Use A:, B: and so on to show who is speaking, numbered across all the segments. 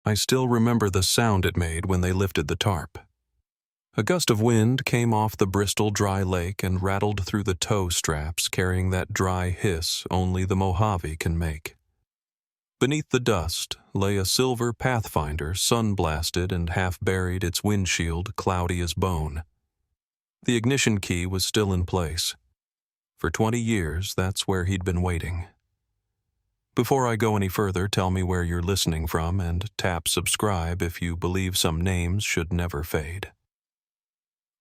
A: I still remember the sound it made when they lifted the tarp. A gust of wind came off the Bristol dry lake and rattled through the tow straps, carrying that dry hiss only the Mojave can make. Beneath the dust lay a silver Pathfinder, sun-blasted and half-buried, its windshield cloudy as bone. The ignition key was still in place. For 20 years, that's where he'd been waiting. Before I go any further, tell me where you're listening from and tap subscribe if you believe some names should never fade.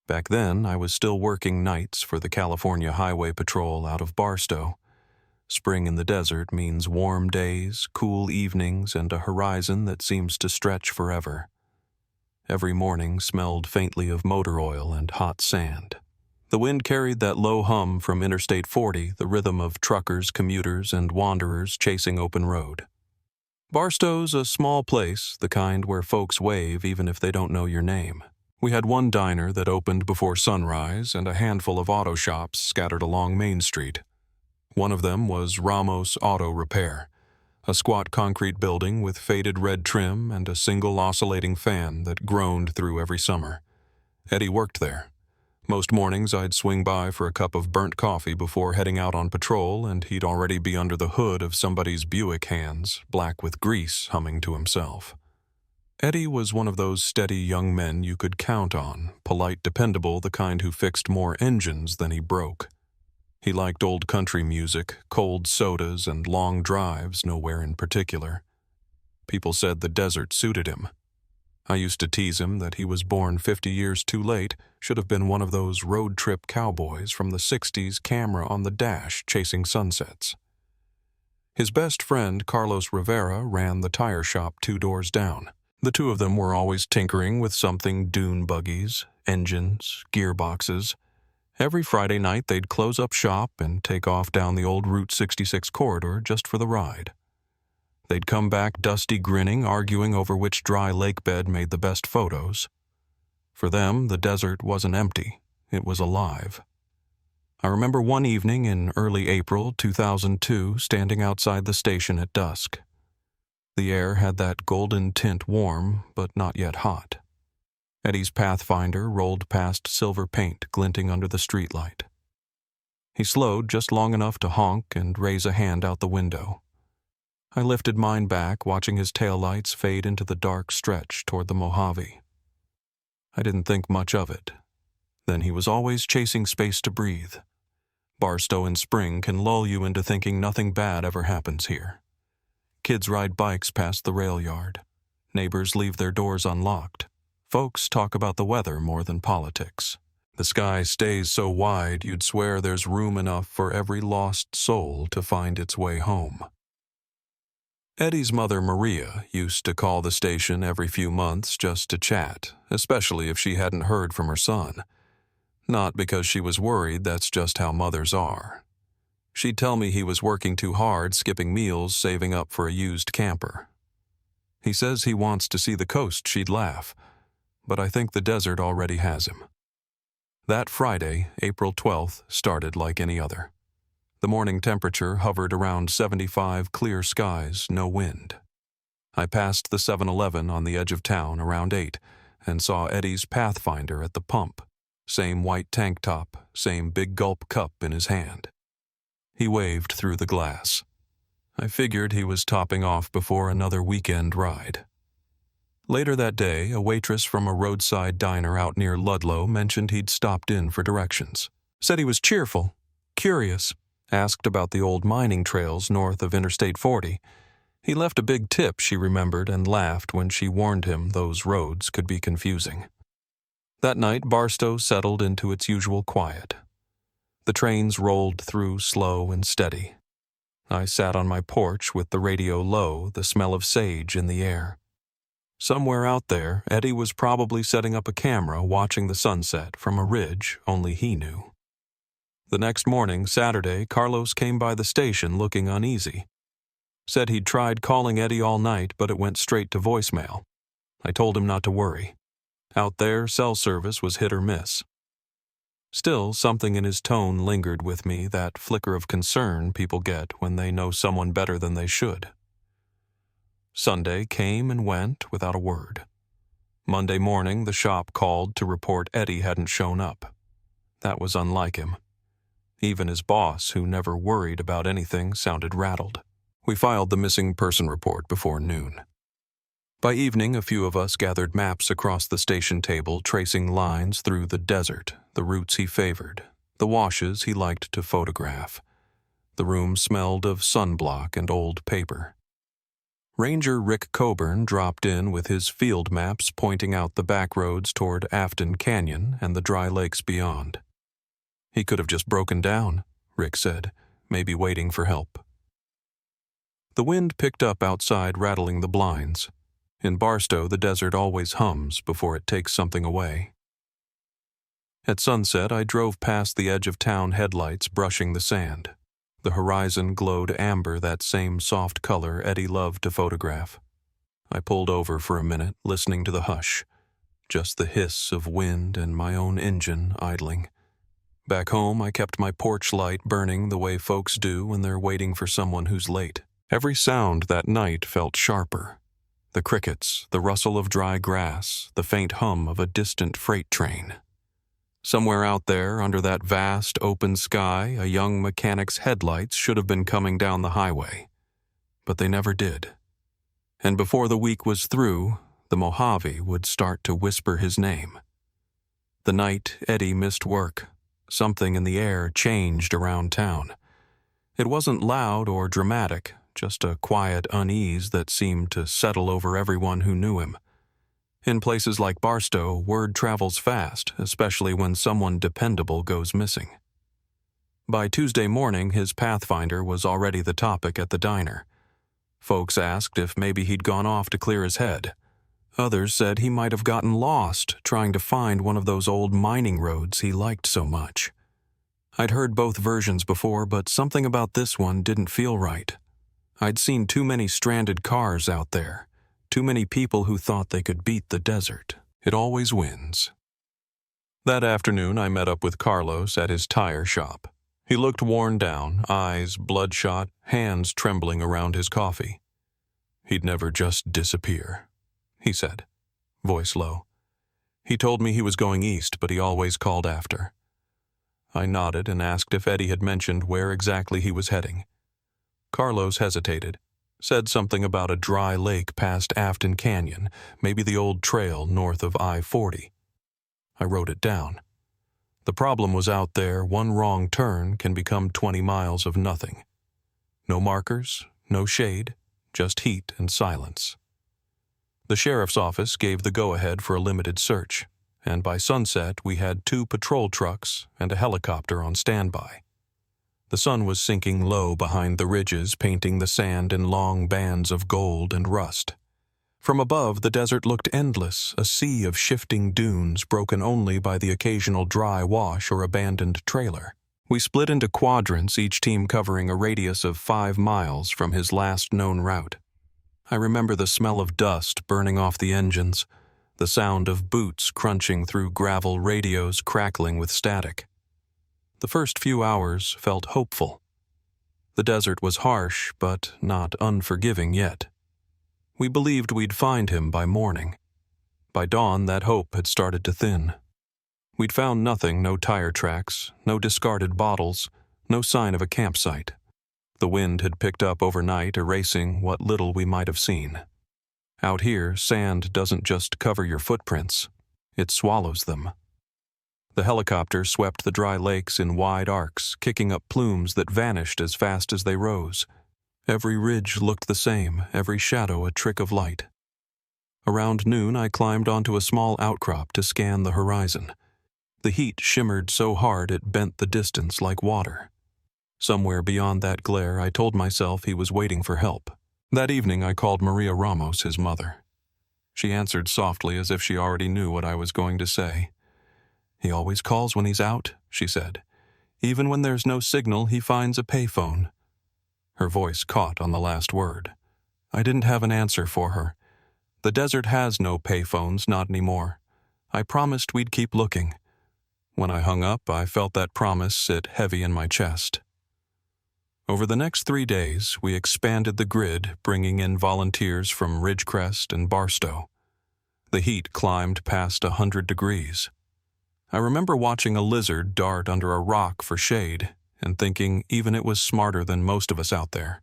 A: Back then, I was still working nights for the California Highway Patrol out of Barstow. Spring in the desert means warm days, cool evenings, and a horizon that seems to stretch forever. Every morning smelled faintly of motor oil and hot sand. The wind carried that low hum from Interstate 40, the rhythm of truckers, commuters, and wanderers chasing open road. Barstow's a small place, the kind where folks wave even if they don't know your name. We had one diner that opened before sunrise and a handful of auto shops scattered along Main Street. One of them was Ramos Auto Repair, a squat concrete building with faded red trim and a single oscillating fan that groaned through every summer. Eddie worked there. Most mornings I'd swing by for a cup of burnt coffee before heading out on patrol, and he'd already be under the hood of somebody's Buick Hands, black with grease, humming to himself. Eddie was one of those steady young men you could count on, polite, dependable, the kind who fixed more engines than he broke. He liked old country music, cold sodas, and long drives, nowhere in particular. People said the desert suited him. I used to tease him that he was born 50 years too late, should have been one of those road trip cowboys from the 60s, camera on the dash, chasing sunsets. His best friend, Carlos Rivera, ran the tire shop 2 doors down. The two of them were always tinkering with something: dune buggies, engines, gearboxes. Every Friday night they'd close up shop and take off down the old Route 66 corridor just for the ride. They'd come back dusty grinning, arguing over which dry lake bed made the best photos. For them, the desert wasn't empty. It was alive. I remember one evening in early April 2002 standing outside the station at dusk. The air had that golden tint, warm but not yet hot. Eddie's Pathfinder rolled past silver paint glinting under the streetlight. He slowed just long enough to honk and raise a hand out the window. I lifted mine back, watching his taillights fade into the dark stretch toward the Mojave. I didn't think much of it. Then he was always chasing space to breathe. Barstow in spring can lull you into thinking nothing bad ever happens here. Kids ride bikes past the rail yard. Neighbors leave their doors unlocked. Folks talk about the weather more than politics. The sky stays so wide you'd swear there's room enough for every lost soul to find its way home. Eddie's mother, Maria, used to call the station every few months just to chat, especially if she hadn't heard from her son. Not because she was worried, that's just how mothers are. She'd tell me he was working too hard, skipping meals, saving up for a used camper. He says he wants to see the coast, she'd laugh, but I think the desert already has him. That Friday, April 12th, started like any other. The morning temperature hovered around 75, clear skies, no wind. I passed the 7-Eleven on the edge of town around 8 and saw Eddie's Pathfinder at the pump. Same white tank top, same big gulp cup in his hand. He waved through the glass. I figured he was topping off before another weekend ride. Later that day, a waitress from a roadside diner out near Ludlow mentioned he'd stopped in for directions. Said he was cheerful, curious, asked about the old mining trails north of Interstate 40. He left a big tip, she remembered, and laughed when she warned him those roads could be confusing. That night, Barstow settled into its usual quiet. The trains rolled through slow and steady. I sat on my porch with the radio low, the smell of sage in the air. Somewhere out there, Eddie was probably setting up a camera watching the sunset from a ridge only he knew. The next morning, Saturday, Carlos came by the station looking uneasy. Said he'd tried calling Eddie all night, but it went straight to voicemail. I told him not to worry. Out there, cell service was hit or miss. Still, something in his tone lingered with me, that flicker of concern people get when they know someone better than they should. Sunday came and went without a word. Monday morning, the shop called to report Eddie hadn't shown up. That was unlike him. Even his boss, who never worried about anything, sounded rattled. We filed the missing person report before noon. By evening, a few of us gathered maps across the station table, tracing lines through the desert, the routes he favored, the washes he liked to photograph. The room smelled of sunblock and old paper. Ranger Rick Coburn dropped in with his field maps pointing out the back roads toward Afton Canyon and the dry lakes beyond. He could have just broken down, Rick said, maybe waiting for help. The wind picked up outside, rattling the blinds. In Barstow, the desert always hums before it takes something away. At sunset, I drove past the edge of town, headlights brushing the sand. The horizon glowed amber, that same soft color Eddie loved to photograph. I pulled over for a minute, listening to the hush, just the hiss of wind and my own engine idling. Back home, I kept my porch light burning the way folks do when they're waiting for someone who's late. Every sound that night felt sharper. The crickets, the rustle of dry grass, the faint hum of a distant freight train. Somewhere out there, under that vast open sky, a young mechanic's headlights should have been coming down the highway. But they never did. And before the week was through, the Mojave would start to whisper his name. The night Eddie missed work, something in the air changed around town. It wasn't loud or dramatic, just a quiet unease that seemed to settle over everyone who knew him. In places like Barstow, word travels fast, especially when someone dependable goes missing. By Tuesday morning, his Pathfinder was already the topic at the diner. Folks asked if maybe he'd gone off to clear his head. Others said he might have gotten lost trying to find one of those old mining roads he liked so much. I'd heard both versions before, but something about this one didn't feel right. I'd seen too many stranded cars out there, too many people who thought they could beat the desert. It always wins. That afternoon, I met up with Carlos at his tire shop. He looked worn down, eyes bloodshot, hands trembling around his coffee. He'd never just disappear, he said, voice low. He told me he was going east, but he always called after. I nodded and asked if Eddie had mentioned where exactly he was heading. Carlos hesitated, said something about a dry lake past Afton Canyon, maybe the old trail north of I-40. I wrote it down. The problem was out there, one wrong turn can become 20 miles of nothing. No markers, no shade, just heat and silence. The sheriff's office gave the go-ahead for a limited search, and by sunset we had 2 patrol trucks and a helicopter on standby. The sun was sinking low behind the ridges, painting the sand in long bands of gold and rust. From above, the desert looked endless, a sea of shifting dunes broken only by the occasional dry wash or abandoned trailer. We split into quadrants, each team covering a radius of 5 miles from his last known route. I remember the smell of dust burning off the engines, the sound of boots crunching through gravel, radios crackling with static. The first few hours felt hopeful. The desert was harsh, but not unforgiving yet. We believed we'd find him by morning. By dawn, that hope had started to thin. We'd found nothing, no tire tracks, no discarded bottles, no sign of a campsite. The wind had picked up overnight, erasing what little we might have seen. Out here, sand doesn't just cover your footprints, it swallows them. The helicopter swept the dry lakes in wide arcs, kicking up plumes that vanished as fast as they rose. Every ridge looked the same, every shadow a trick of light. Around noon, I climbed onto a small outcrop to scan the horizon. The heat shimmered so hard it bent the distance like water. Somewhere beyond that glare, I told myself he was waiting for help. That evening, I called Maria Ramos, his mother. She answered softly as if she already knew what I was going to say. "He always calls when he's out," she said. "Even when there's no signal, he finds a payphone." Her voice caught on the last word. I didn't have an answer for her. The desert has no payphones, not anymore. I promised we'd keep looking. When I hung up, I felt that promise sit heavy in my chest. Over the next 3 days, we expanded the grid, bringing in volunteers from Ridgecrest and Barstow. The heat climbed past 100 degrees. I remember watching a lizard dart under a rock for shade and thinking even it was smarter than most of us out there.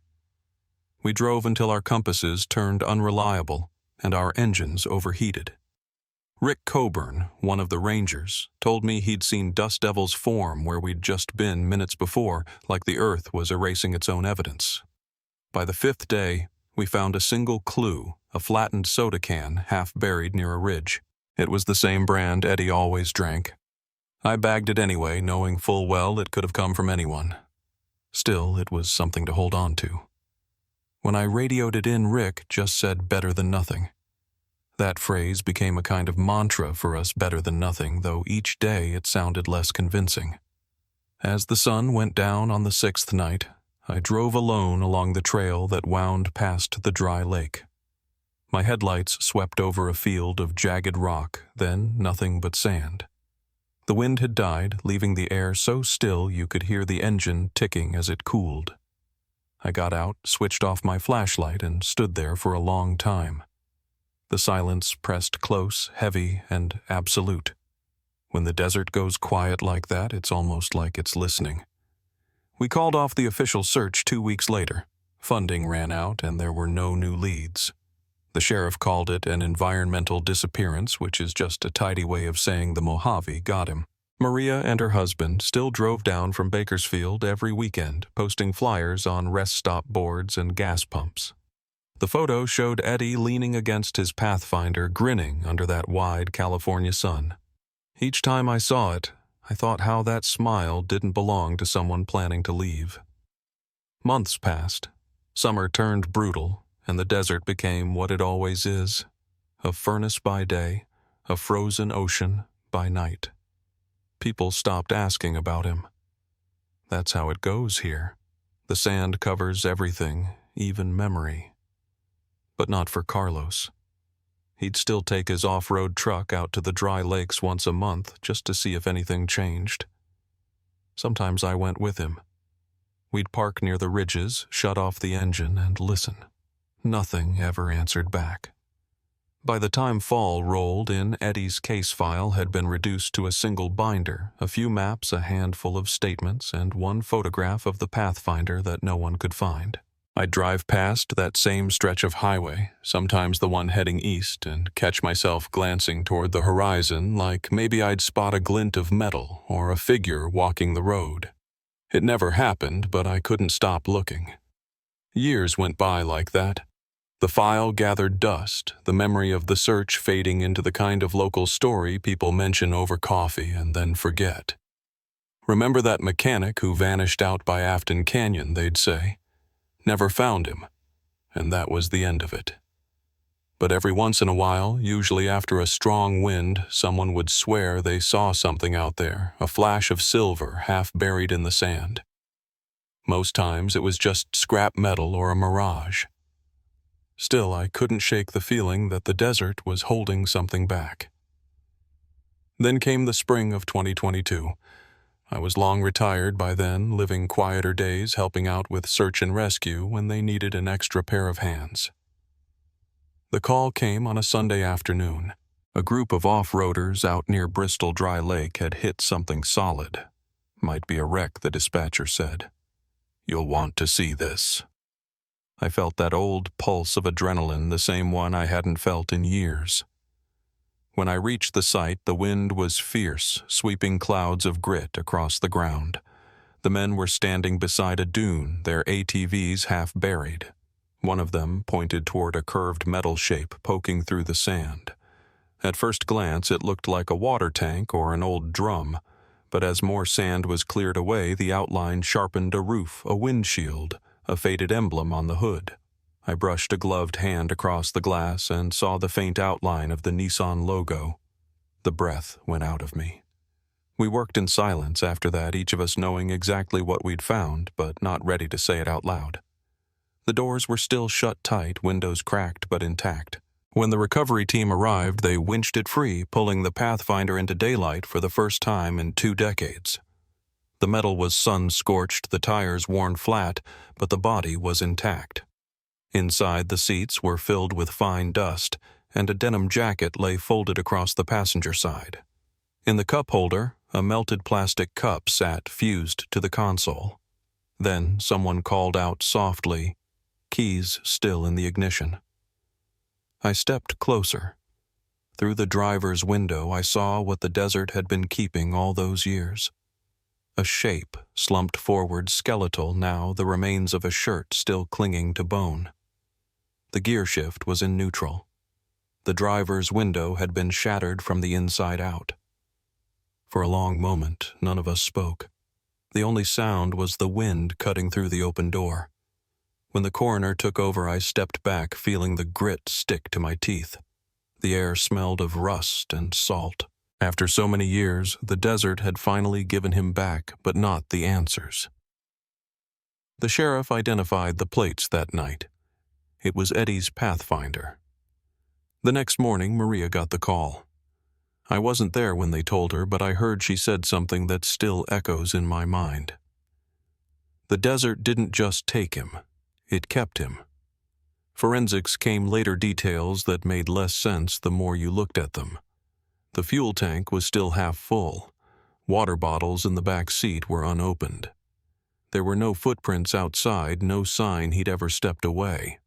A: We drove until our compasses turned unreliable and our engines overheated. Rick Coburn, one of the rangers, told me he'd seen Dust Devils form where we'd just been minutes before, like the Earth was erasing its own evidence. By the 5th day, we found a single clue, a flattened soda can half buried near a ridge. It was the same brand Eddie always drank. I bagged it anyway, knowing full well it could have come from anyone. Still, it was something to hold on to. When I radioed it in, Rick just said better than nothing. That phrase became a kind of mantra for us, better than nothing, though each day it sounded less convincing. As the sun went down on the 6th night, I drove alone along the trail that wound past the dry lake. My headlights swept over a field of jagged rock, then nothing but sand. The wind had died, leaving the air so still you could hear the engine ticking as it cooled. I got out, switched off my flashlight, and stood there for a long time. The silence pressed close, heavy, and absolute. When the desert goes quiet like that, it's almost like it's listening. We called off the official search 2 weeks later. Funding ran out, and there were no new leads. The sheriff called it an environmental disappearance, which is just a tidy way of saying the Mojave got him. Maria and her husband still drove down from Bakersfield every weekend, posting flyers on rest stop boards and gas pumps. The photo showed Eddie leaning against his Pathfinder, grinning under that wide California sun. Each time I saw it, I thought how that smile didn't belong to someone planning to leave. Months passed. Summer turned brutal, and the desert became what it always is, a furnace by day, a frozen ocean by night. People stopped asking about him. That's how it goes here. The sand covers everything, even memory. But not for Carlos. He'd still take his off-road truck out to the dry lakes once a month just to see if anything changed. Sometimes I went with him. We'd park near the ridges, shut off the engine, and listen. Nothing ever answered back. By the time fall rolled in, Eddie's case file had been reduced to a single binder, a few maps, a handful of statements, and one photograph of the Pathfinder that no one could find. I'd drive past that same stretch of highway, sometimes the one heading east, and catch myself glancing toward the horizon like maybe I'd spot a glint of metal or a figure walking the road. It never happened, but I couldn't stop looking. Years went by like that. The file gathered dust, the memory of the search fading into the kind of local story people mention over coffee and then forget. Remember that mechanic who vanished out by Afton Canyon, they'd say. Never found him, and that was the end of it. But every once in a while, usually after a strong wind, someone would swear they saw something out there, a flash of silver half buried in the sand. Most times it was just scrap metal or a mirage. Still, I couldn't shake the feeling that the desert was holding something back. Then came the spring of 2022. I was long retired by then, living quieter days helping out with search and rescue when they needed an extra pair of hands. The call came on a Sunday afternoon. A group of off-roaders out near Bristol Dry Lake had hit something solid. Might be a wreck, the dispatcher said. "You'll want to see this." I felt that old pulse of adrenaline, the same one I hadn't felt in years. When I reached the site, the wind was fierce, sweeping clouds of grit across the ground. The men were standing beside a dune, their ATVs half buried. One of them pointed toward a curved metal shape poking through the sand. At first glance, it looked like a water tank or an old drum, but as more sand was cleared away, the outline sharpened a roof, a windshield, a faded emblem on the hood. I brushed a gloved hand across the glass and saw the faint outline of the Nissan logo. The breath went out of me. We worked in silence after that, each of us knowing exactly what we'd found, but not ready to say it out loud. The doors were still shut tight, windows cracked but intact. When the recovery team arrived, they winched it free, pulling the Pathfinder into daylight for the first time in 2 decades. The metal was sun-scorched, the tires worn flat, but the body was intact. Inside, the seats were filled with fine dust, and a denim jacket lay folded across the passenger side. In the cup holder, a melted plastic cup sat fused to the console. Then someone called out softly, keys still in the ignition. I stepped closer. Through the driver's window, I saw what the desert had been keeping all those years. A shape slumped forward, skeletal now, the remains of a shirt still clinging to bone. The gear shift was in neutral. The driver's window had been shattered from the inside out. For a long moment, none of us spoke. The only sound was the wind cutting through the open door. When the coroner took over, I stepped back, feeling the grit stick to my teeth. The air smelled of rust and salt. After so many years, the desert had finally given him back, but not the answers. The sheriff identified the plates that night. It was Eddie's Pathfinder. The next morning, Maria got the call. I wasn't there when they told her, but I heard she said something that still echoes in my mind. The desert didn't just take him, it kept him. Forensics came later, details that made less sense the more you looked at them. The fuel tank was still half full. Water bottles in the back seat were unopened. There were no footprints outside, no sign he'd ever stepped away.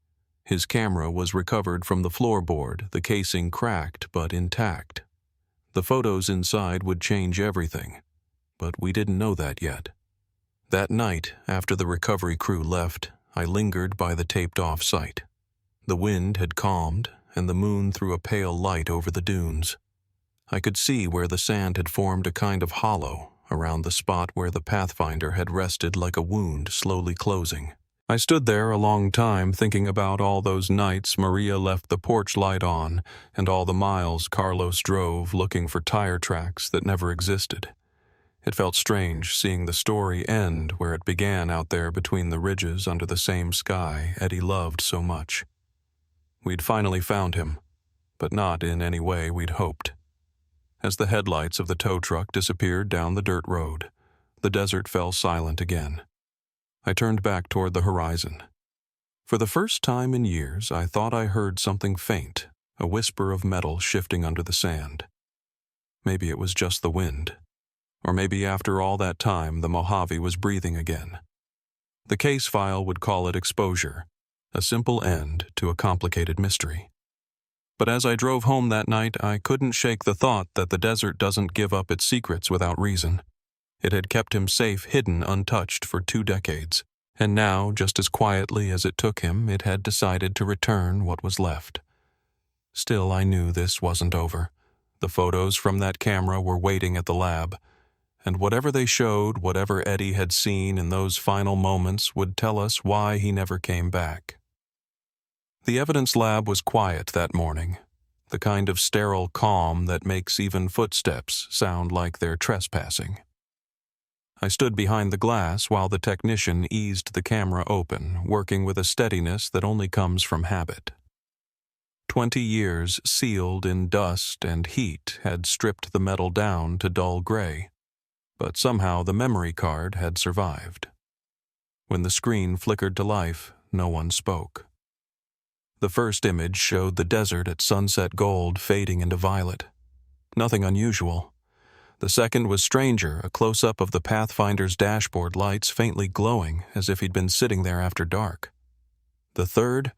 A: His camera was recovered from the floorboard, the casing cracked but intact. The photos inside would change everything, but we didn't know that yet. That night, after the recovery crew left, I lingered by the taped-off site. The wind had calmed, and the moon threw a pale light over the dunes. I could see where the sand had formed a kind of hollow around the spot where the Pathfinder had rested, like a wound slowly closing. I stood there a long time thinking about all those nights Maria left the porch light on and all the miles Carlos drove looking for tire tracks that never existed. It felt strange seeing the story end where it began, out there between the ridges under the same sky Eddie loved so much. We'd finally found him, but not in any way we'd hoped. As the headlights of the tow truck disappeared down the dirt road, the desert fell silent again. I turned back toward the horizon. For the first time in years, I thought I heard something faint, a whisper of metal shifting under the sand. Maybe it was just the wind. Or maybe after all that time, the Mojave was breathing again. The case file would call it exposure, a simple end to a complicated mystery. But as I drove home that night, I couldn't shake the thought that the desert doesn't give up its secrets without reason. It had kept him safe, hidden, untouched for 2 decades, and now, just as quietly as it took him, it had decided to return what was left. Still, I knew this wasn't over. The photos from that camera were waiting at the lab, and whatever they showed, whatever Eddie had seen in those final moments, would tell us why he never came back. The evidence lab was quiet that morning, the kind of sterile calm that makes even footsteps sound like they're trespassing. I stood behind the glass while the technician eased the camera open, working with a steadiness that only comes from habit. 20 years sealed in dust and heat had stripped the metal down to dull gray, but somehow the memory card had survived. When the screen flickered to life, no one spoke. The first image showed the desert at sunset gold fading into violet. Nothing unusual. The second was stranger, a close-up of the Pathfinder's dashboard lights faintly glowing as if he'd been sitting there after dark. The third,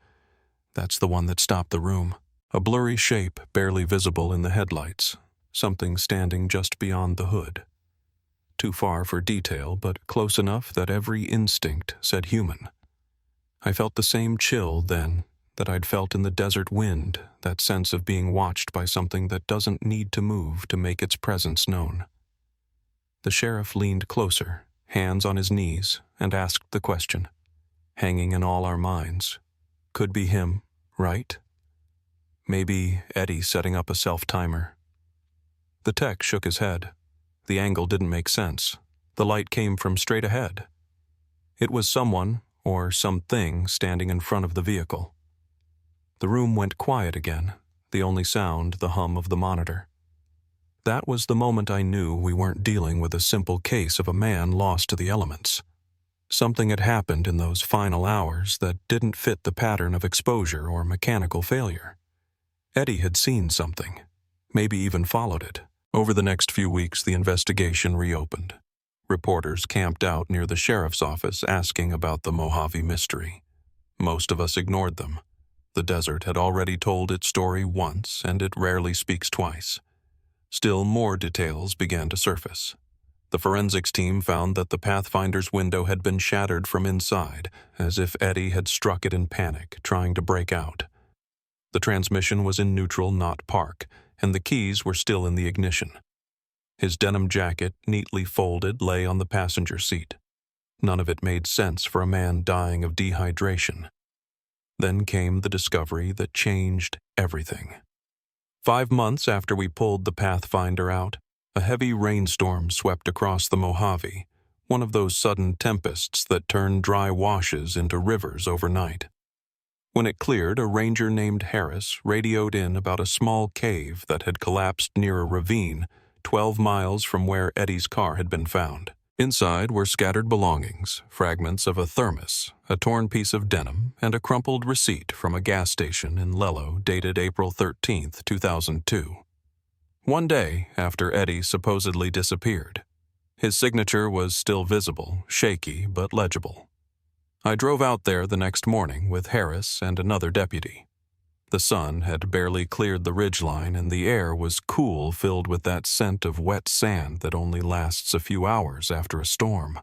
A: that's the one that stopped the room. A blurry shape barely visible in the headlights, something standing just beyond the hood. Too far for detail, but close enough that every instinct said human. I felt the same chill then that I'd felt in the desert wind, that sense of being watched by something that doesn't need to move to make its presence known. The sheriff leaned closer, hands on his knees, and asked the question, hanging in all our minds. Could be him, right? Maybe Eddie setting up a self-timer. The tech shook his head. The angle didn't make sense. The light came from straight ahead. It was someone, or something, standing in front of the vehicle. The room went quiet again, the only sound the hum of the monitor. That was the moment I knew we weren't dealing with a simple case of a man lost to the elements. Something had happened in those final hours that didn't fit the pattern of exposure or mechanical failure. Eddie had seen something, maybe even followed it. Over the next few weeks, the investigation reopened. Reporters camped out near the sheriff's office asking about the Mojave mystery. Most of us ignored them. The desert had already told its story once, and it rarely speaks twice. Still more details began to surface. The forensics team found that the Pathfinder's window had been shattered from inside, as if Eddie had struck it in panic, trying to break out. The transmission was in neutral, not park, and the keys were still in the ignition. His denim jacket, neatly folded, lay on the passenger seat. None of it made sense for a man dying of dehydration. Then came the discovery that changed everything. 5 months after we pulled the Pathfinder out, a heavy rainstorm swept across the Mojave, one of those sudden tempests that turn dry washes into rivers overnight. When it cleared, a ranger named Harris radioed in about a small cave that had collapsed near a ravine 12 miles from where Eddie's car had been found. Inside were scattered belongings, fragments of a thermos, a torn piece of denim, and a crumpled receipt from a gas station in Lello dated April 13, 2002. One day after Eddie supposedly disappeared, his signature was still visible, shaky but legible. I drove out there the next morning with Harris and another deputy. The sun had barely cleared the ridgeline and the air was cool, filled with that scent of wet sand that only lasts a few hours after a storm.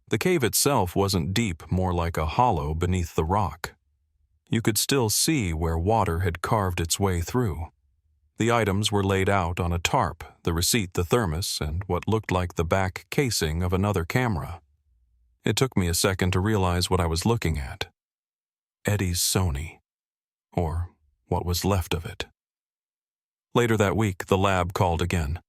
A: The cave itself wasn't deep, more like a hollow beneath the rock. You could still see where water had carved its way through. The items were laid out on a tarp, the receipt, the thermos, and what looked like the back casing of another camera. It took me a second to realize what I was looking at. Eddie's Sony. Or what was left of it. Later that week, the lab called again.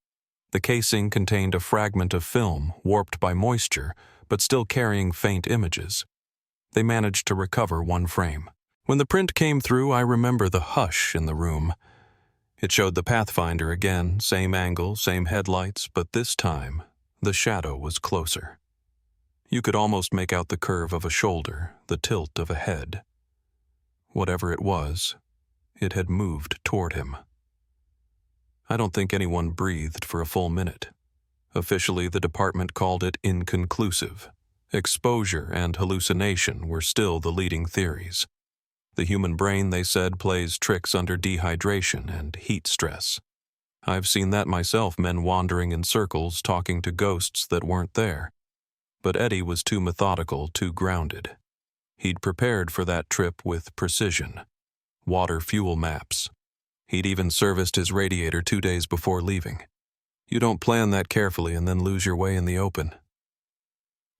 A: The casing contained a fragment of film, warped by moisture, but still carrying faint images. They managed to recover one frame. When the print came through, I remember the hush in the room. It showed the Pathfinder again, same angle, same headlights, but this time, the shadow was closer. You could almost make out the curve of a shoulder, the tilt of a head. Whatever it was, it had moved toward him. I don't think anyone breathed for a full minute. Officially, the department called it inconclusive. Exposure and hallucination were still the leading theories. The human brain, they said, plays tricks under dehydration and heat stress. I've seen that myself, men wandering in circles talking to ghosts that weren't there. But Eddie was too methodical, too grounded. He'd prepared for that trip with precision. Water fuel maps. He'd even serviced his radiator 2 days before leaving. You don't plan that carefully and then lose your way in the open.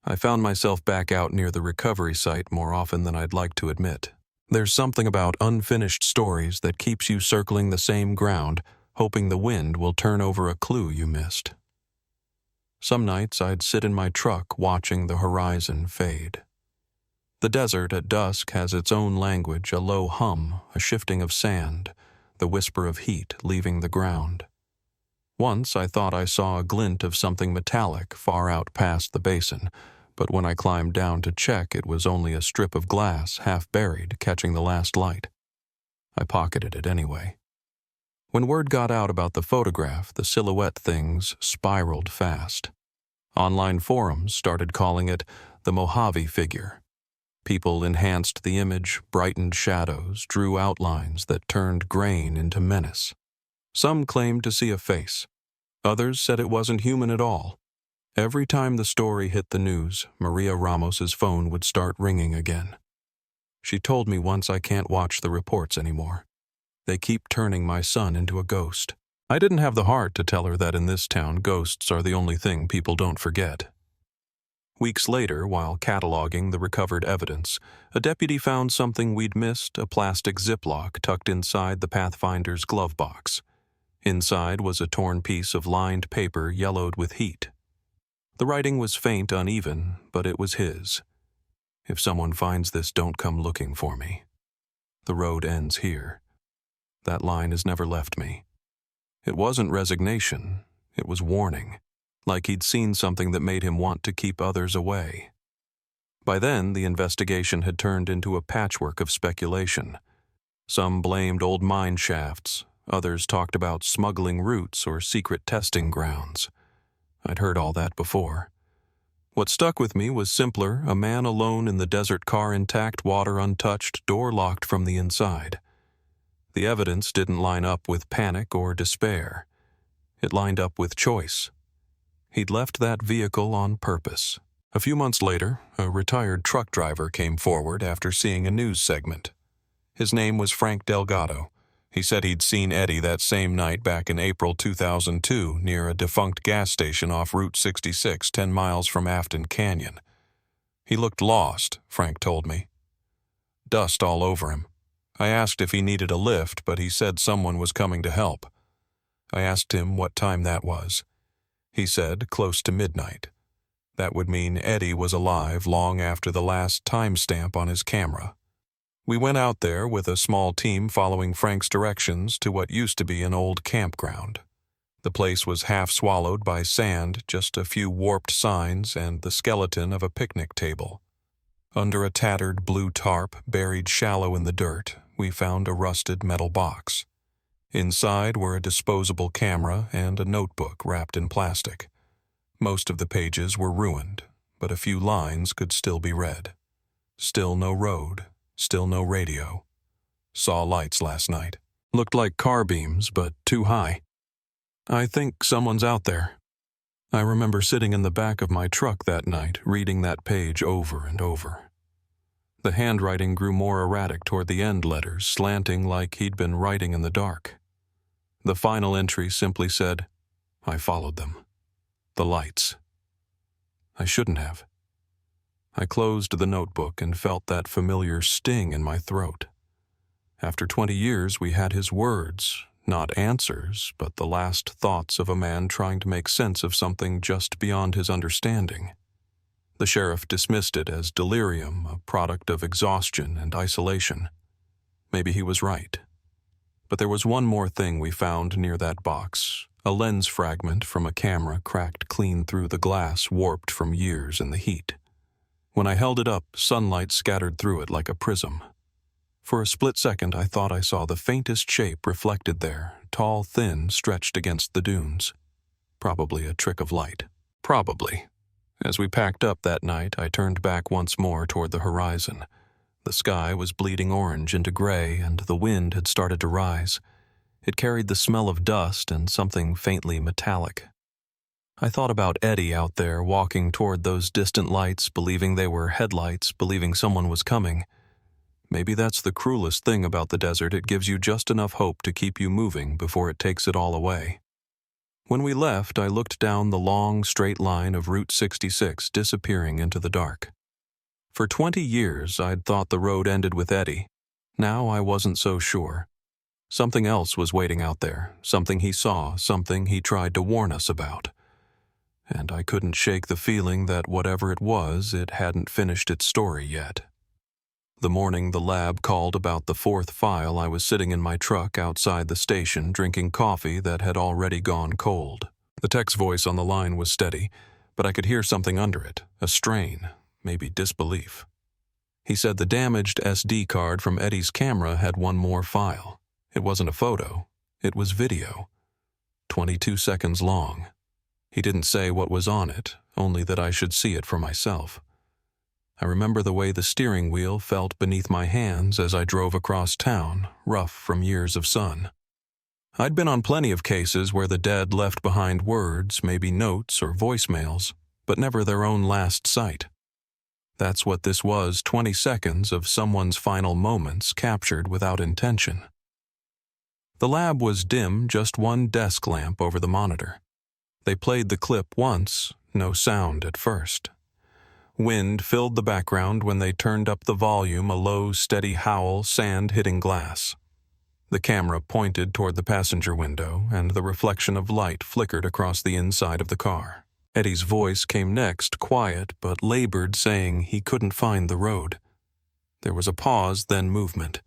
A: I found myself back out near the recovery site more often than I'd like to admit. There's something about unfinished stories that keeps you circling the same ground, hoping the wind will turn over a clue you missed. Some nights I'd sit in my truck watching the horizon fade. The desert at dusk has its own language, a low hum, a shifting of sand, the whisper of heat leaving the ground. Once I thought I saw a glint of something metallic far out past the basin, but when I climbed down to check, it was only a strip of glass half buried, catching the last light. I pocketed it anyway. When word got out about the photograph, the silhouette things spiraled fast. Online forums started calling it the Mojave figure. People enhanced the image, brightened shadows, drew outlines that turned grain into menace. Some claimed to see a face. Others said it wasn't human at all. Every time the story hit the news, Maria Ramos's phone would start ringing again. She told me once I can't watch the reports anymore. They keep turning my son into a ghost. I didn't have the heart to tell her that in this town, ghosts are the only thing people don't forget. Weeks later, while cataloging the recovered evidence, a deputy found something we'd missed, a plastic Ziploc tucked inside the Pathfinder's glove box. Inside was a torn piece of lined paper yellowed with heat. The writing was faint, uneven, but it was his. If someone finds this, don't come looking for me. The road ends here. That line has never left me. It wasn't resignation, it was warning, like he'd seen something that made him want to keep others away. By then, the investigation had turned into a patchwork of speculation. Some blamed old mine shafts, others talked about smuggling routes or secret testing grounds. I'd heard all that before. What stuck with me was simpler: a man alone in the desert car, intact, water untouched, door locked from the inside. The evidence didn't line up with panic or despair. It lined up with choice. He'd left that vehicle on purpose. A few months later, a retired truck driver came forward after seeing a news segment. His name was Frank Delgado. He said he'd seen Eddie that same night back in April 2002 near a defunct gas station off Route 66, 10 miles from Afton Canyon. He looked lost, Frank told me. Dust all over him. I asked if he needed a lift, but he said someone was coming to help. I asked him what time that was. He said close to midnight. That would mean Eddie was alive long after the last timestamp on his camera. We went out there with a small team following Frank's directions to what used to be an old campground. The place was half swallowed by sand, just a few warped signs and the skeleton of a picnic table. Under a tattered blue tarp buried shallow in the dirt, we found a rusted metal box. Inside were a disposable camera and a notebook wrapped in plastic. Most of the pages were ruined, but a few lines could still be read. Still no road, still no radio. Saw lights last night. Looked like car beams, but too high. I think someone's out there. I remember sitting in the back of my truck that night, reading that page over and over. The handwriting grew more erratic toward the end letters, slanting like he'd been writing in the dark. The final entry simply said, "I followed them. The lights." I shouldn't have. I closed the notebook and felt that familiar sting in my throat. After 20 years, we had his words, not answers, but the last thoughts of a man trying to make sense of something just beyond his understanding. The sheriff dismissed it as delirium, a product of exhaustion and isolation. Maybe he was right. But there was one more thing we found near that box, a lens fragment from a camera cracked clean through the glass, warped from years in the heat. When I held it up, sunlight scattered through it like a prism. For a split second, I thought I saw the faintest shape reflected there, tall, thin, stretched against the dunes. Probably a trick of light. Probably. As we packed up that night, I turned back once more toward the horizon. The sky was bleeding orange into gray, and the wind had started to rise. It carried the smell of dust and something faintly metallic. I thought about Eddie out there walking toward those distant lights, believing they were headlights, believing someone was coming. Maybe that's the cruelest thing about the desert. It gives you just enough hope to keep you moving before it takes it all away. When we left, I looked down the long, straight line of Route 66, disappearing into the dark. For 20 years, I'd thought the road ended with Eddie. Now I wasn't so sure. Something else was waiting out there, something he saw, something he tried to warn us about. And I couldn't shake the feeling that whatever it hadn't finished its story yet. The morning the lab called about the fourth file, I was sitting in my truck outside the station drinking coffee that had already gone cold. The tech's voice on the line was steady, but I could hear something under it, a strain, maybe disbelief. He said the damaged SD card from Eddie's camera had one more file. It wasn't a photo, it was video. 22 seconds long. He didn't say what was on it, only that I should see it for myself. I remember the way the steering wheel felt beneath my hands as I drove across town, rough from years of sun. I'd been on plenty of cases where the dead left behind words, maybe notes or voicemails, but never their own last sight. That's what this was, 20 seconds of someone's final moments captured without intention. The lab was dim, just one desk lamp over the monitor. They played the clip once, no sound at first. Wind filled the background when they turned up the volume, a low, steady howl, sand hitting glass. The camera pointed toward the passenger window, and the reflection of light flickered across the inside of the car. Eddie's voice came next, quiet but labored, saying he couldn't find the road. There was a pause, then movement.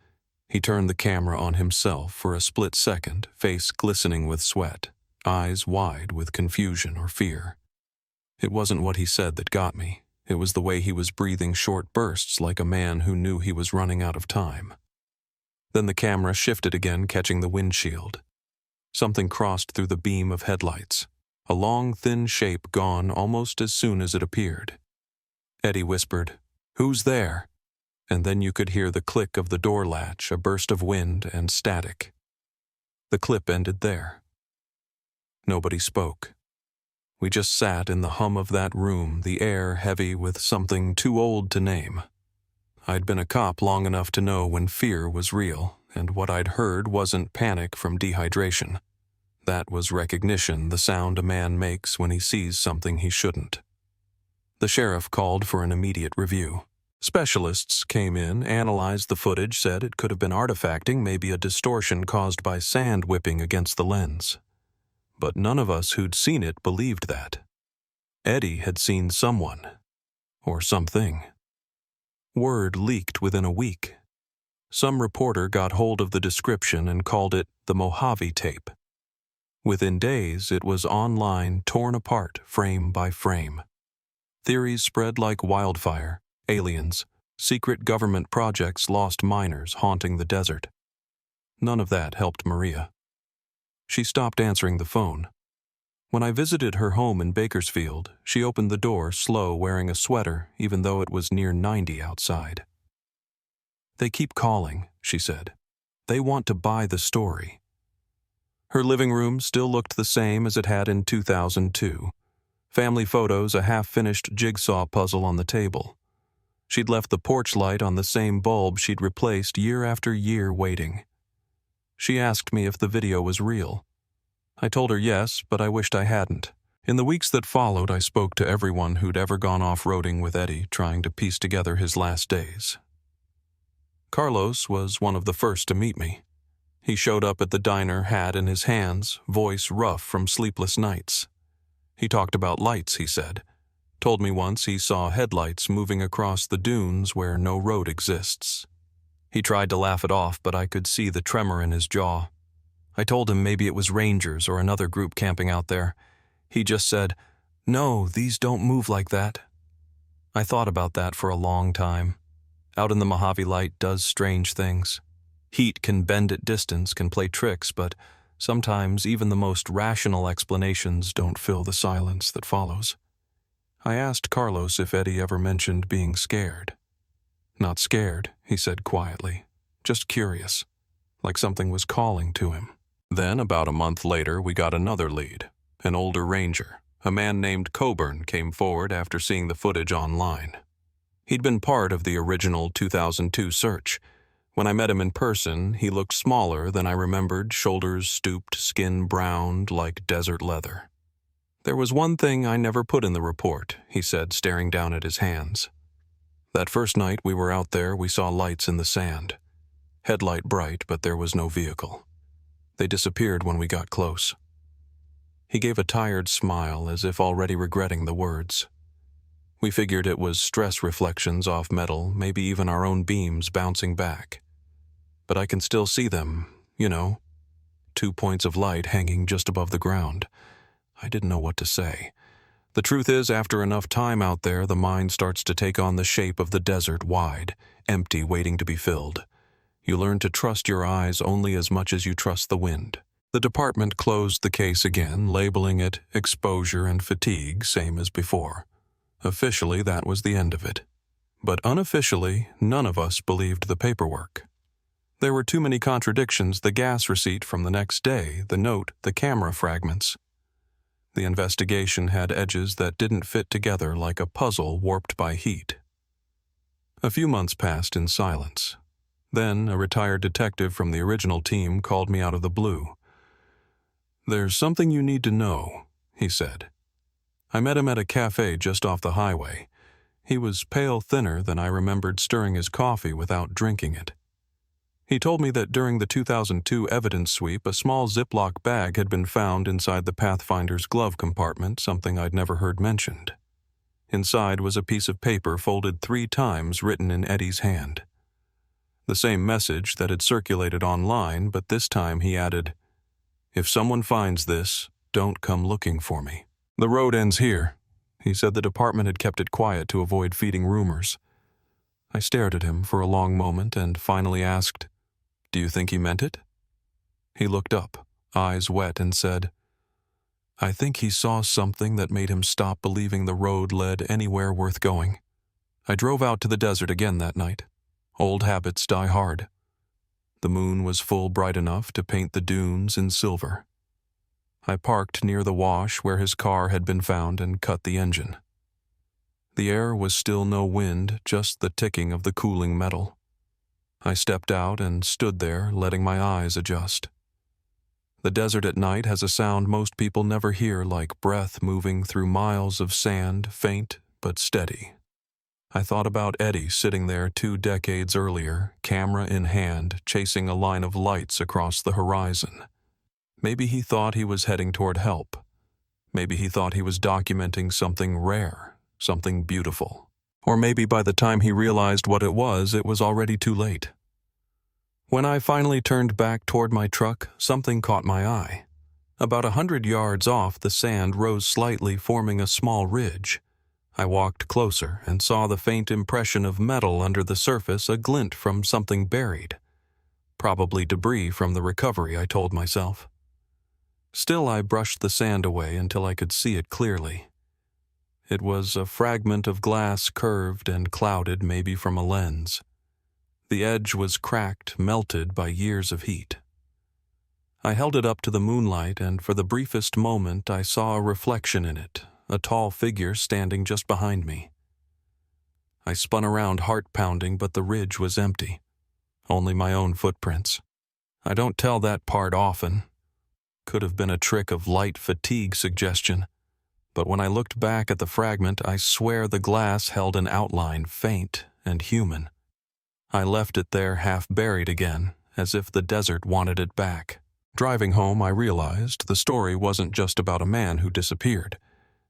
A: He turned the camera on himself for a split second, face glistening with sweat, eyes wide with confusion or fear. It wasn't what he said that got me. It was the way he was breathing short bursts like a man who knew he was running out of time. Then the camera shifted again, catching the windshield. Something crossed through the beam of headlights, a long, thin shape gone almost as soon as it appeared. Eddie whispered, "Who's there?" And then you could hear the click of the door latch, a burst of wind and static. The clip ended there. Nobody spoke. We just sat in the hum of that room, the air heavy with something too old to name. I'd been a cop long enough to know when fear was real, and what I'd heard wasn't panic from dehydration. That was recognition, the sound a man makes when he sees something he shouldn't. The sheriff called for an immediate review. Specialists came in, analyzed the footage, said it could have been artifacting, maybe a distortion caused by sand whipping against the lens. But none of us who'd seen it believed that. Eddie had seen someone, or something. Word leaked within a week. Some reporter got hold of the description and called it the Mojave tape. Within days, it was online, torn apart, frame by frame. Theories spread like wildfire: aliens, secret government projects, lost miners haunting the desert. None of that helped Maria. She stopped answering the phone. When I visited her home in Bakersfield, she opened the door slow, wearing a sweater, even though it was near 90 outside. "They keep calling," she said. "They want to buy the story." Her living room still looked the same as it had in 2002. Family photos, a half-finished jigsaw puzzle on the table. She'd left the porch light on the same bulb she'd replaced year after year waiting. She asked me if the video was real. I told her yes, but I wished I hadn't. In the weeks that followed, I spoke to everyone who'd ever gone off-roading with Eddie, trying to piece together his last days. Carlos was one of the first to meet me. He showed up at the diner, hat in his hands, voice rough from sleepless nights. He talked about lights, he said. Told me once he saw headlights moving across the dunes where no road exists. He tried to laugh it off, but I could see the tremor in his jaw. I told him maybe it was rangers or another group camping out there. He just said, "No, these don't move like that." I thought about that for a long time. Out in the Mojave light does strange things. Heat can bend at distance, can play tricks, but sometimes even the most rational explanations don't fill the silence that follows. I asked Carlos if Eddie ever mentioned being scared. "Not scared," he said quietly, "just curious, like something was calling to him." Then, about a month later, we got another lead, an older ranger. A man named Coburn came forward after seeing the footage online. He'd been part of the original 2002 search. When I met him in person, he looked smaller than I remembered, shoulders stooped, skin browned like desert leather. "There was one thing I never put in the report," he said, staring down at his hands. "That first night we were out there, we saw lights in the sand. Headlight bright, but there was no vehicle. They disappeared when we got close." He gave a tired smile, as if already regretting the words. We figured it was stress reflections off metal, maybe even our own beams bouncing back. But I can still see them, 2 points of light hanging just above the ground. I didn't know what to say. The truth is, after enough time out there, the mind starts to take on the shape of the desert, wide, empty, waiting to be filled. You learn to trust your eyes only as much as you trust the wind. The department closed the case again, labeling it exposure and fatigue, same as before. Officially, that was the end of it. But unofficially, none of us believed the paperwork. There were too many contradictions: the gas receipt from the next day, the note, the camera fragments. The investigation had edges that didn't fit together, like a puzzle warped by heat. A few months passed in silence. Then a retired detective from the original team called me out of the blue. "There's something you need to know," he said. I met him at a cafe just off the highway. He was pale thinner than I remembered stirring his coffee without drinking it. He told me that during the 2002 evidence sweep, a small Ziploc bag had been found inside the Pathfinder's glove compartment, something I'd never heard mentioned. Inside was a piece of paper folded 3 times, written in Eddie's hand. The same message that had circulated online, but this time he added, "If someone finds this, don't come looking for me." "The road ends here." He said the department had kept it quiet to avoid feeding rumors. I stared at him for a long moment and finally asked, "Do you think he meant it?" He looked up, eyes wet, and said, "I think he saw something that made him stop believing the road led anywhere worth going." I drove out to the desert again that night. Old habits die hard. The moon was full bright enough to paint the dunes in silver. I parked near the wash where his car had been found and cut the engine. The air was still no wind, just the ticking of the cooling metal. I stepped out and stood there, letting my eyes adjust. The desert at night has a sound most people never hear, like breath moving through miles of sand, faint but steady. I thought about Eddie sitting there 2 decades earlier, camera in hand, chasing a line of lights across the horizon. Maybe he thought he was heading toward help. Maybe he thought he was documenting something rare, something beautiful. Or maybe by the time he realized what it was already too late. When I finally turned back toward my truck, something caught my eye. About 100 yards off, the sand rose slightly, forming a small ridge. I walked closer and saw the faint impression of metal under the surface, a glint from something buried. Probably debris from the recovery, I told myself. Still, I brushed the sand away until I could see it clearly. It was a fragment of glass, curved and clouded, maybe from a lens. The edge was cracked, melted by years of heat. I held it up to the moonlight, and for the briefest moment I saw a reflection in it, a tall figure standing just behind me. I spun around, heart pounding, but the ridge was empty. Only my own footprints. I don't tell that part often. Could have been a trick of light fatigue suggestion. But when I looked back at the fragment, I swear the glass held an outline, faint and human. I left it there half buried again, as if the desert wanted it back. Driving home, I realized the story wasn't just about a man who disappeared.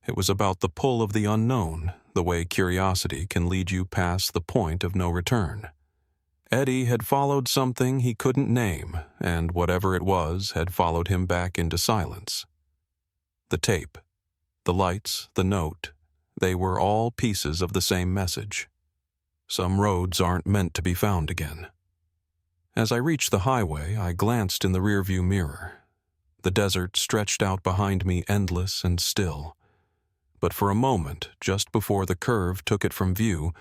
A: It was about the pull of the unknown, the way curiosity can lead you past the point of no return. Eddie had followed something he couldn't name, and whatever it was had followed him back into silence. The tape, the lights, the note, they were all pieces of the same message. Some roads aren't meant to be found again. As I reached the highway, I glanced in the rearview mirror. The desert stretched out behind me, endless and still. But for a moment, just before the curve took it from view,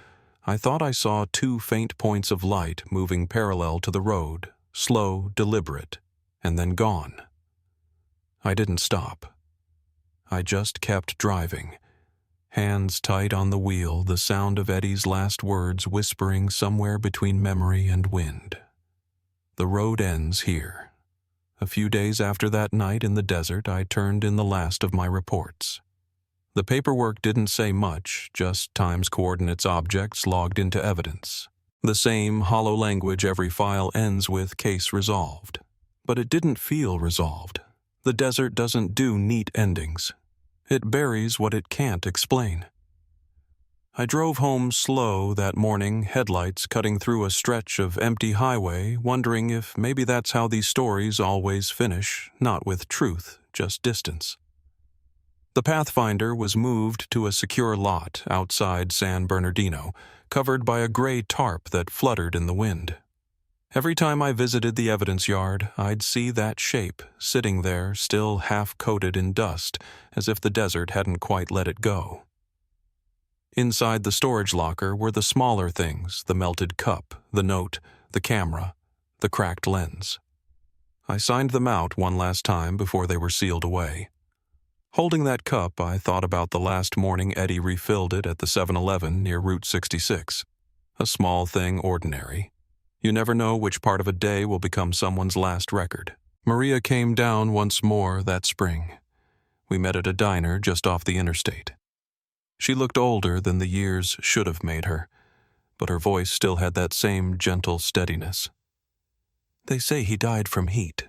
A: I thought I saw 2 faint points of light moving parallel to the road, slow, deliberate, and then gone. I didn't stop. I just kept driving. Hands tight on the wheel, the sound of Eddie's last words whispering somewhere between memory and wind. The road ends here. A few days after that night in the desert, I turned in the last of my reports. The paperwork didn't say much, just times coordinates objects logged into evidence. The same hollow language every file ends with "case resolved." But it didn't feel resolved. The desert doesn't do neat endings. It buries what it can't explain. I drove home slow that morning, headlights cutting through a stretch of empty highway, wondering if maybe that's how these stories always finish, not with truth, just distance. The Pathfinder was moved to a secure lot outside San Bernardino, covered by a gray tarp that fluttered in the wind. Every time I visited the evidence yard, I'd see that shape, sitting there, still half-coated in dust, as if the desert hadn't quite let it go. Inside the storage locker were the smaller things, the melted cup, the note, the camera, the cracked lens. I signed them out one last time before they were sealed away. Holding that cup, I thought about the last morning Eddie refilled it at the 7-Eleven near Route 66. A small thing, ordinary. You never know which part of a day will become someone's last record. Maria came down once more that spring. We met at a diner just off the interstate. She looked older than the years should have made her, but her voice still had that same gentle steadiness. "They say he died from heat,"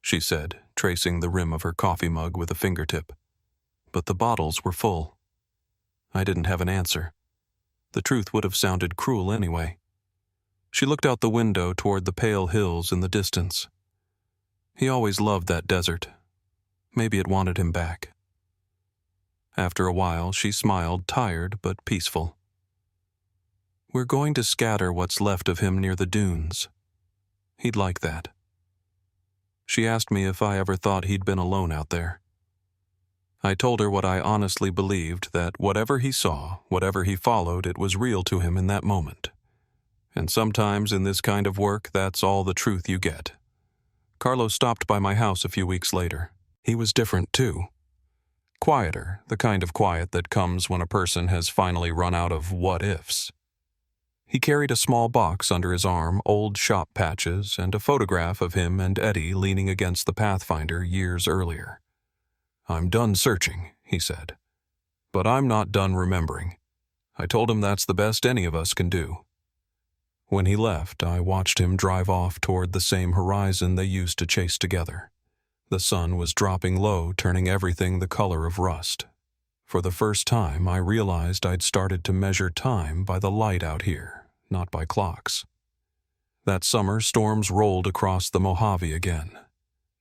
A: she said, tracing the rim of her coffee mug with a fingertip. But the bottles were full. I didn't have an answer. The truth would have sounded cruel anyway. She looked out the window toward the pale hills in the distance. He always loved that desert. Maybe it wanted him back. After a while, she smiled, tired but peaceful. We're going to scatter what's left of him near the dunes. He'd like that. She asked me if I ever thought he'd been alone out there. I told her what I honestly believed, that whatever he saw, whatever he followed, it was real to him in that moment. And sometimes in this kind of work, that's all the truth you get. Carlos stopped by my house a few weeks later. He was different, too. Quieter, the kind of quiet that comes when a person has finally run out of what-ifs. He carried a small box under his arm, old shop patches, and a photograph of him and Eddie leaning against the Pathfinder years earlier. "I'm done searching," he said. "But I'm not done remembering." I told him that's the best any of us can do. When he left, I watched him drive off toward the same horizon they used to chase together. The sun was dropping low, turning everything the color of rust. For the first time, I realized I'd started to measure time by the light out here, not by clocks. That summer, storms rolled across the Mojave again.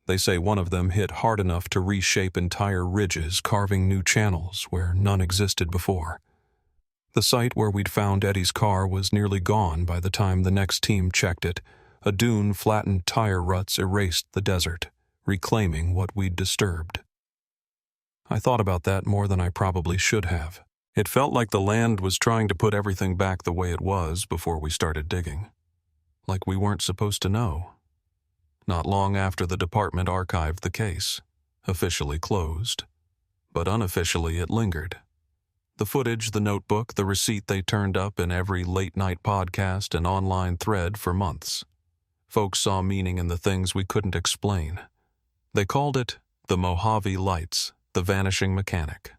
A: They say one of them hit hard enough to reshape entire ridges, carving new channels where none existed before. The site where we'd found Eddie's car was nearly gone by the time the next team checked it. A dune-flattened tire ruts erased the desert, reclaiming what we'd disturbed. I thought about that more than I probably should have. It felt like the land was trying to put everything back the way it was before we started digging. Like we weren't supposed to know. Not long after the department archived the case, officially closed, but unofficially it lingered. The footage, the notebook, the receipt they turned up in every late-night podcast and online thread for months. Folks saw meaning in the things we couldn't explain. They called it the Mojave Lights, the vanishing mechanic.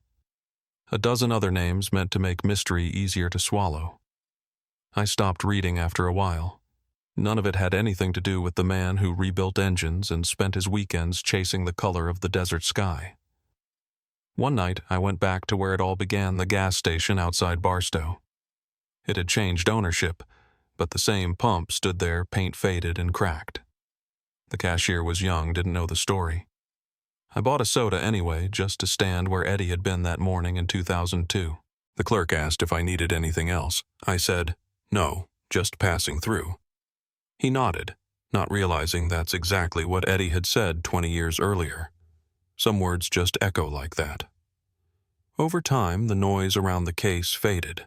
A: A dozen other names meant to make mystery easier to swallow. I stopped reading after a while. None of it had anything to do with the man who rebuilt engines and spent his weekends chasing the color of the desert sky. One night, I went back to where it all began, the gas station outside Barstow. It had changed ownership, but the same pump stood there, paint faded and cracked. The cashier was young, didn't know the story. I bought a soda anyway, just to stand where Eddie had been that morning in 2002. The clerk asked if I needed anything else. I said, "No, just passing through." He nodded, not realizing that's exactly what Eddie had said 20 years earlier. Some words just echo like that. Over time, the noise around the case faded.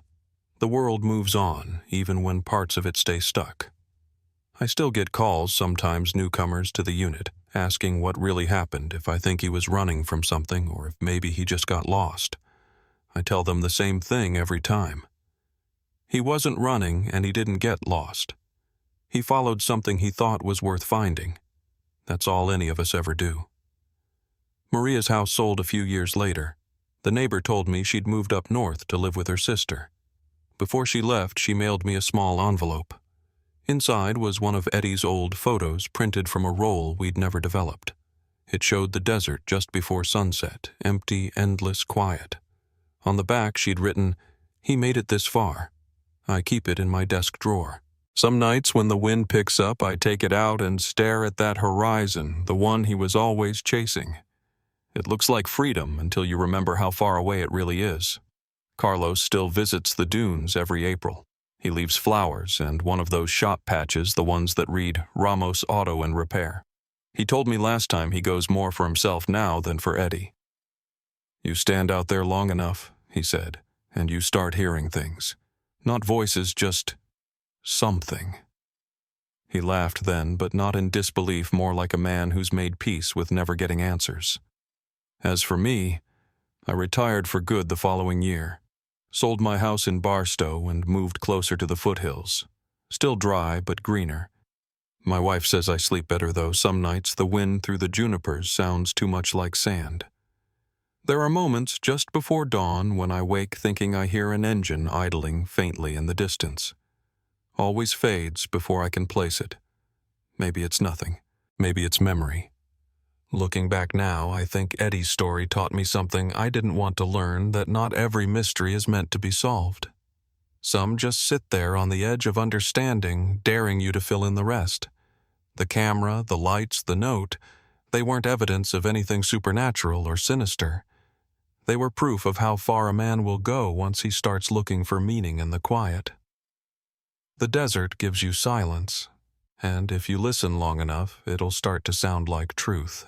A: The world moves on, even when parts of it stay stuck. I still get calls, sometimes newcomers to the unit, asking what really happened, if I think he was running from something or if maybe he just got lost. I tell them the same thing every time. He wasn't running and he didn't get lost. He followed something he thought was worth finding. That's all any of us ever do. Maria's house sold a few years later. The neighbor told me she'd moved up north to live with her sister. Before she left, she mailed me a small envelope. Inside was one of Eddie's old photos printed from a roll we'd never developed. It showed the desert just before sunset, empty, endless quiet. On the back, she'd written, "He made it this far. I keep it in my desk drawer. Some nights when the wind picks up, I take it out and stare at that horizon, the one he was always chasing. It looks like freedom until you remember how far away it really is." Carlos still visits the dunes every April. He leaves flowers and one of those shop patches, the ones that read Ramos Auto and Repair. He told me last time he goes more for himself now than for Eddie. "You stand out there long enough," he said, "and you start hearing things. Not voices, just something." He laughed then, but not in disbelief, more like a man who's made peace with never getting answers. As for me, I retired for good the following year, sold my house in Barstow and moved closer to the foothills. Still dry, but greener. My wife says I sleep better, though some nights the wind through the junipers sounds too much like sand. There are moments just before dawn when I wake thinking I hear an engine idling faintly in the distance. Always fades before I can place it. Maybe it's nothing. Maybe it's memory. Looking back now, I think Eddie's story taught me something I didn't want to learn, that not every mystery is meant to be solved. Some just sit there on the edge of understanding, daring you to fill in the rest. The camera, the lights, the note, they weren't evidence of anything supernatural or sinister. They were proof of how far a man will go once he starts looking for meaning in the quiet. The desert gives you silence, and if you listen long enough, it'll start to sound like truth.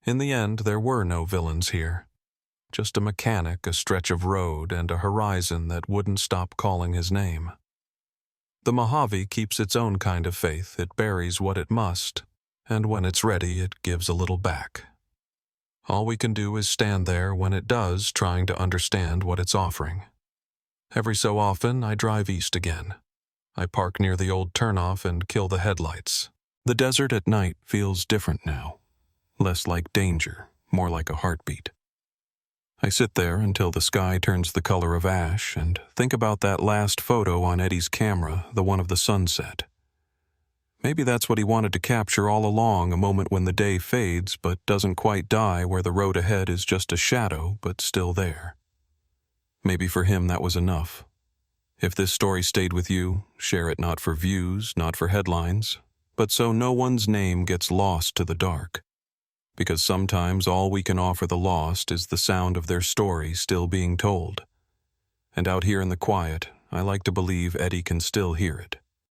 A: In the end, there were no villains here. Just a mechanic, a stretch of road, and a horizon that wouldn't stop calling his name. The Mojave keeps its own kind of faith. It buries what it must, and when it's ready, it gives a little back. All we can do is stand there when it does, trying to understand what it's offering. Every so often, I drive east again. I park near the old turnoff and kill the headlights. The desert at night feels different now. Less like danger, more like a heartbeat. I sit there until the sky turns the color of ash and think about that last photo on Eddie's camera, the one of the sunset. Maybe that's what he wanted to capture all along, a moment when the day fades but doesn't quite die, where the road ahead is just a shadow but still there. Maybe for him that was enough. If this story stayed with you, share it not for views, not for headlines, but so no one's name gets lost to the dark. Because sometimes all we can offer the lost is the sound of their story still being told. And out here in the quiet, I like to believe Eddie can still hear it.